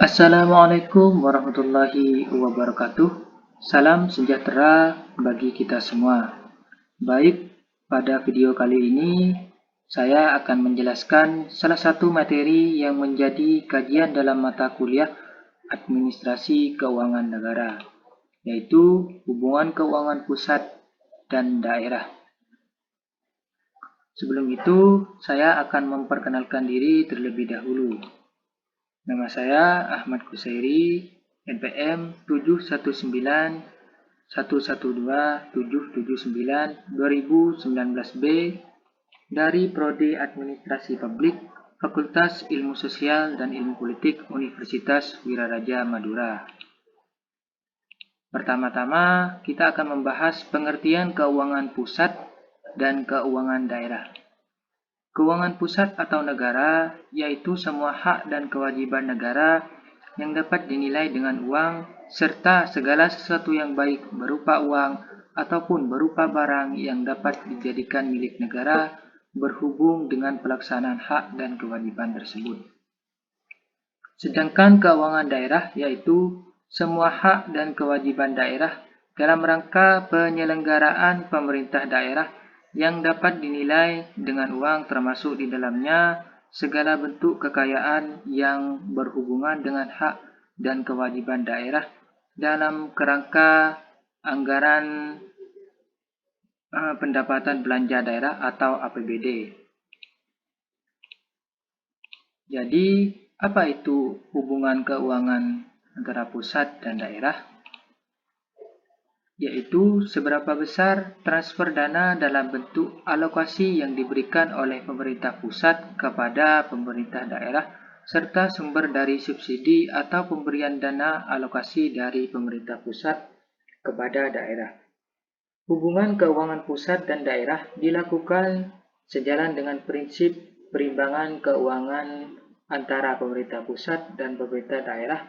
Assalamualaikum warahmatullahi wabarakatuh. Salam sejahtera bagi kita semua. Baik, pada video kali ini saya akan menjelaskan salah satu materi yang menjadi kajian dalam mata kuliah Administrasi Keuangan Negara, yaitu hubungan keuangan pusat dan daerah. Sebelum itu, saya akan memperkenalkan diri terlebih dahulu. Nama saya Ahmad Kusairi, NPM 719112779 2019B dari Prodi Administrasi Publik, Fakultas Ilmu Sosial dan Ilmu Politik Universitas Wiraraja Madura. Pertama-tama, kita akan membahas pengertian keuangan pusat dan keuangan daerah. Keuangan pusat atau negara yaitu semua hak dan kewajiban negara yang dapat dinilai dengan uang serta segala sesuatu yang baik berupa uang ataupun berupa barang yang dapat dijadikan milik negara berhubung dengan pelaksanaan hak dan kewajiban tersebut. Sedangkan keuangan daerah yaitu semua hak dan kewajiban daerah dalam rangka penyelenggaraan pemerintah daerah yang dapat dinilai dengan uang, termasuk di dalamnya segala bentuk kekayaan yang berhubungan dengan hak dan kewajiban daerah dalam kerangka anggaran pendapatan belanja daerah atau APBD. Jadi, apa itu hubungan keuangan antara pusat dan daerah? Yaitu seberapa besar transfer dana dalam bentuk alokasi yang diberikan oleh pemerintah pusat kepada pemerintah daerah, serta sumber dari subsidi atau pemberian dana alokasi dari pemerintah pusat kepada daerah. Hubungan keuangan pusat dan daerah dilakukan sejalan dengan prinsip perimbangan keuangan antara pemerintah pusat dan pemerintah daerah,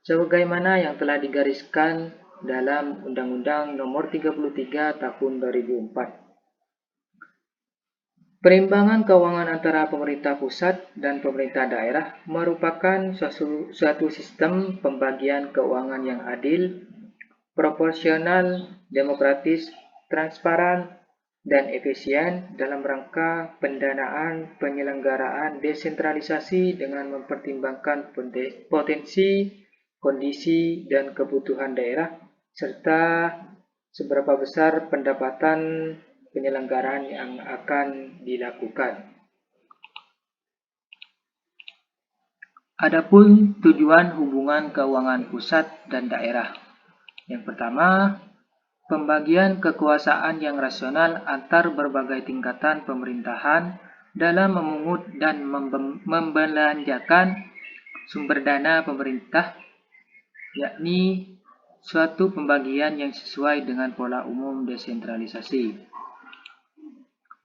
sebagaimana yang telah digariskan dalam Undang-Undang Nomor 33 Tahun 2004. Perimbangan keuangan antara pemerintah pusat dan pemerintah daerah merupakan suatu sistem pembagian keuangan yang adil, proporsional, demokratis, transparan, dan efisien dalam rangka pendanaan penyelenggaraan desentralisasi dengan mempertimbangkan potensi, kondisi, dan kebutuhan daerah, serta seberapa besar pendapatan penyelenggaraan yang akan dilakukan. Adapun tujuan hubungan keuangan pusat dan daerah. Yang pertama, pembagian kekuasaan yang rasional antar berbagai tingkatan pemerintahan dalam memungut dan membelanjakan sumber dana pemerintah, yakni suatu pembagian yang sesuai dengan pola umum desentralisasi.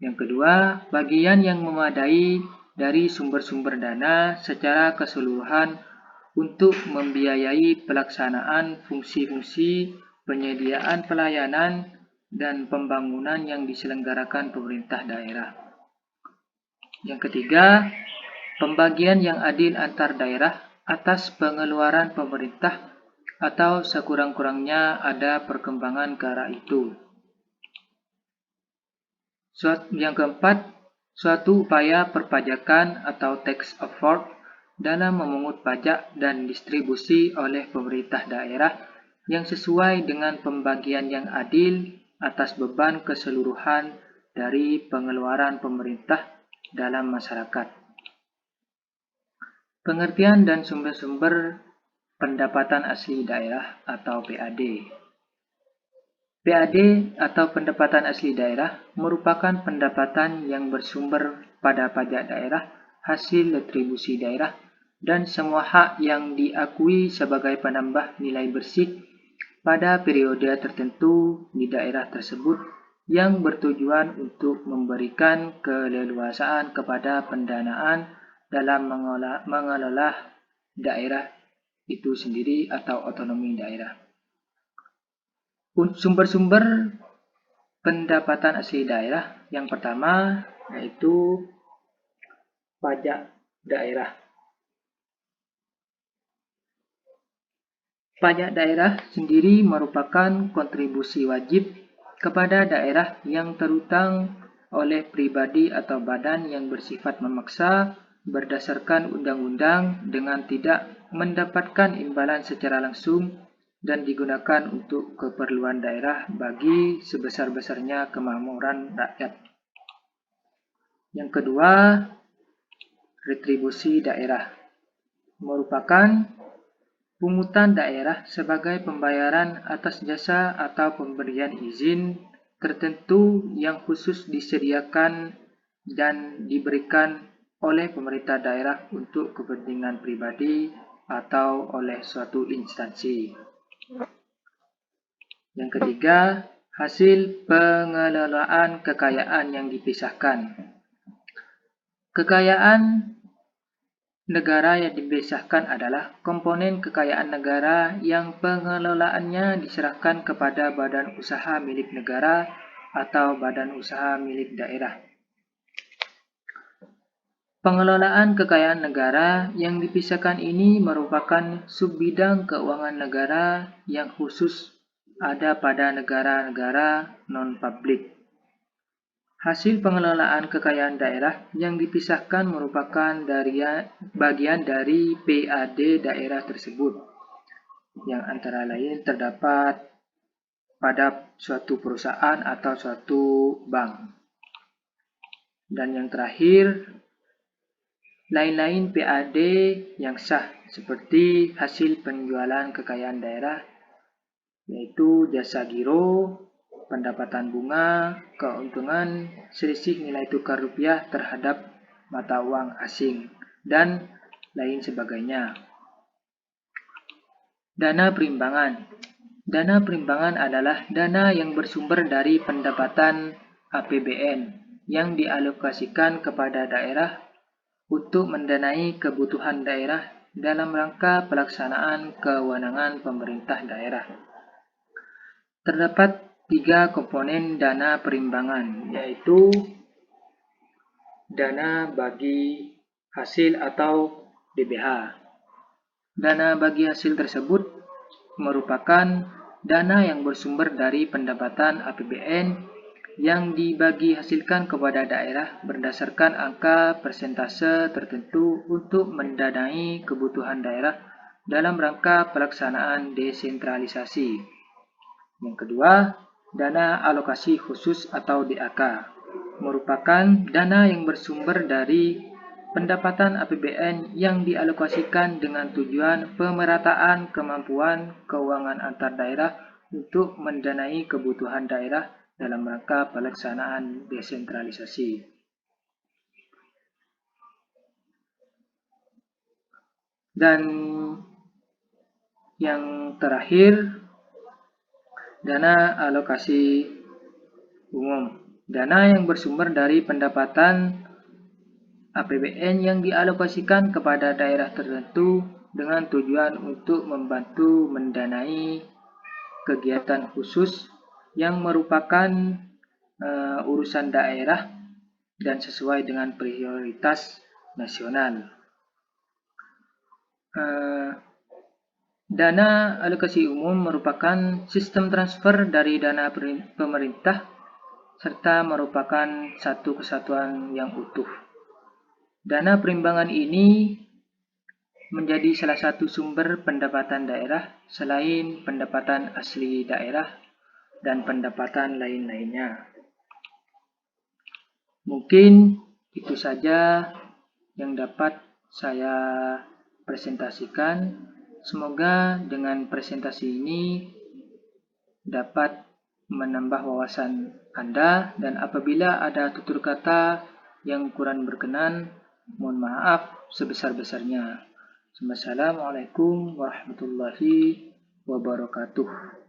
Yang kedua, bagian yang memadai dari sumber-sumber dana secara keseluruhan untuk membiayai pelaksanaan fungsi-fungsi penyediaan pelayanan dan pembangunan yang diselenggarakan pemerintah daerah. Yang ketiga, pembagian yang adil antar daerah atas pengeluaran pemerintah atau sekurang-kurangnya ada perkembangan ke arah itu. Yang keempat, suatu upaya perpajakan atau tax effort dalam memungut pajak dan distribusi oleh pemerintah daerah yang sesuai dengan pembagian yang adil atas beban keseluruhan dari pengeluaran pemerintah dalam masyarakat. Pengertian dan sumber-sumber pendapatan asli daerah atau PAD. PAD atau pendapatan asli daerah merupakan pendapatan yang bersumber pada pajak daerah, hasil retribusi daerah, dan semua hak yang diakui sebagai penambah nilai bersih pada periode tertentu di daerah tersebut yang bertujuan untuk memberikan keleluasaan kepada pendanaan dalam mengelola daerah itu sendiri atau otonomi daerah. Sumber-sumber pendapatan asli daerah yang pertama yaitu pajak daerah. Pajak daerah sendiri merupakan kontribusi wajib kepada daerah yang terutang oleh pribadi atau badan yang bersifat memaksa berdasarkan undang-undang dengan tidak mendapatkan imbalan secara langsung dan digunakan untuk keperluan daerah bagi sebesar-besarnya kemakmuran rakyat. Yang kedua, retribusi daerah merupakan pungutan daerah sebagai pembayaran atas jasa atau pemberian izin tertentu yang khusus disediakan dan diberikan oleh pemerintah daerah untuk kepentingan pribadi atau oleh suatu instansi. Yang ketiga, hasil pengelolaan kekayaan yang dipisahkan. Kekayaan negara yang dipisahkan adalah komponen kekayaan negara yang pengelolaannya diserahkan kepada badan usaha milik negara atau badan usaha milik daerah. Pengelolaan kekayaan negara yang dipisahkan ini merupakan subbidang keuangan negara yang khusus ada pada negara-negara non-publik. Hasil pengelolaan kekayaan daerah yang dipisahkan merupakan bagian dari PAD daerah tersebut, yang antara lain terdapat pada suatu perusahaan atau suatu bank. Dan yang terakhir, lain-lain PAD yang sah seperti hasil penjualan kekayaan daerah, yaitu jasa giro, pendapatan bunga, keuntungan selisih nilai tukar rupiah terhadap mata uang asing, dan lain sebagainya. Dana perimbangan. Dana perimbangan adalah dana yang bersumber dari pendapatan APBN yang dialokasikan kepada daerah untuk mendanai kebutuhan daerah dalam rangka pelaksanaan kewenangan pemerintah daerah. Terdapat 3 komponen dana perimbangan, yaitu dana bagi hasil atau DBH. Dana bagi hasil tersebut merupakan dana yang bersumber dari pendapatan APBN yang dibagi hasilkan kepada daerah berdasarkan angka persentase tertentu untuk mendanai kebutuhan daerah dalam rangka pelaksanaan desentralisasi. Yang kedua, dana alokasi khusus atau DAK merupakan dana yang bersumber dari pendapatan APBN yang dialokasikan dengan tujuan pemerataan kemampuan keuangan antar daerah untuk mendanai kebutuhan daerah dalam rangka pelaksanaan desentralisasi. Dan yang terakhir, dana alokasi umum. Dana yang bersumber dari pendapatan APBN yang dialokasikan kepada daerah tertentu dengan tujuan untuk membantu mendanai kegiatan khusus yang merupakan urusan daerah dan sesuai dengan prioritas nasional. Dana alokasi umum merupakan sistem transfer dari dana pemerintah serta merupakan satu kesatuan yang utuh. Dana perimbangan ini menjadi salah satu sumber pendapatan daerah selain pendapatan asli daerah dan pendapatan lain-lainnya. Mungkin itu saja yang dapat saya presentasikan. Semoga dengan presentasi ini dapat menambah wawasan Anda, dan apabila ada tutur kata yang kurang berkenan, mohon maaf sebesar-besarnya. Wassalamualaikum warahmatullahi wabarakatuh.